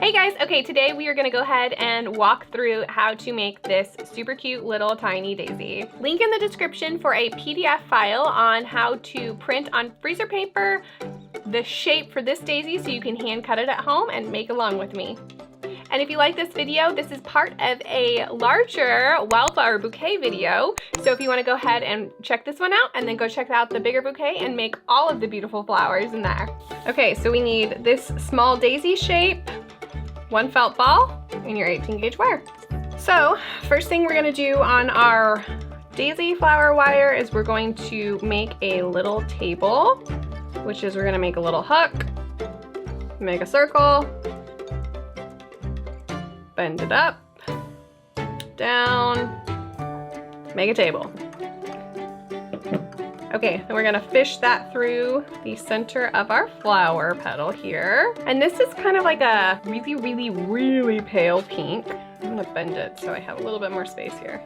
Hey guys, okay, today we are gonna go ahead and walk through how to make this super cute little tiny daisy. Link in the description for a PDF file on how to print on freezer paper the shape for this daisy so you can hand cut it at home and make along with me. And if you like this video, this is part of a larger wildflower bouquet video. So if you want to go ahead and check this one out and then go check out the bigger bouquet and make all of the beautiful flowers in there. Okay, so we need this small daisy shape, one felt ball, and your 18 gauge wire. So first thing we're going to do on our daisy flower wire is we're going to make a little table, which is we're going to make a little hook, make a circle, bend it up, down, make a table. Okay, then we're gonna fish that through the center of our flower petal here. And this is kind of like a really, really, really pale pink. I'm gonna bend it so I have a little bit more space here.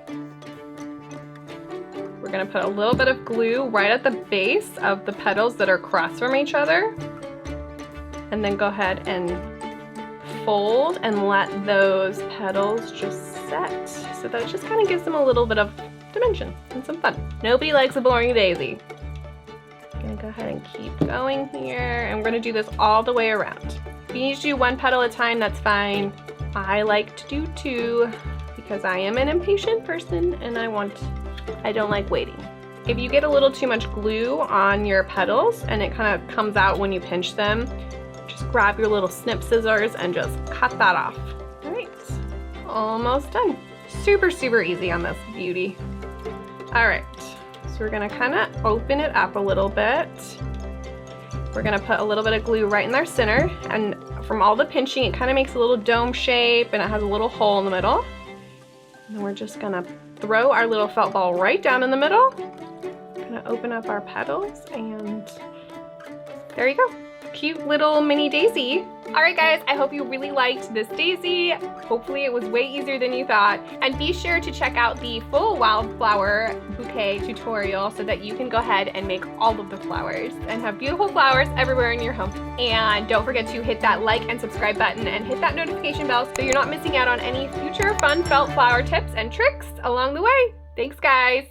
We're gonna put a little bit of glue right at the base of the petals that are across from each other. And then go ahead and fold and let those petals just set so that it just kind of gives them a little bit of dimension and some fun. Nobody likes a boring daisy. I'm gonna go ahead and keep going here, and we're gonna do this all the way around. If you need to do one petal at a time, that's fine. I like to do two because I am an impatient person and I don't like waiting. If you get a little too much glue on your petals and it kind of comes out when you pinch them, just grab your little snip scissors and just cut that off. All right, almost done. Super, super easy on this beauty. All right, so we're gonna kind of open it up a little bit. We're gonna put a little bit of glue right in their center, and from all the pinching, it kind of makes a little dome shape and it has a little hole in the middle. And then we're just gonna throw our little felt ball right down in the middle. Gonna open up our petals, and there you go. Cute little mini daisy. All right guys, I hope you really liked this daisy. Hopefully it was way easier than you thought. And be sure to check out the full wildflower bouquet tutorial so that you can go ahead and make all of the flowers and have beautiful flowers everywhere in your home. And don't forget to hit that like and subscribe button and hit that notification bell so you're not missing out on any future fun felt flower tips and tricks along the way. Thanks guys.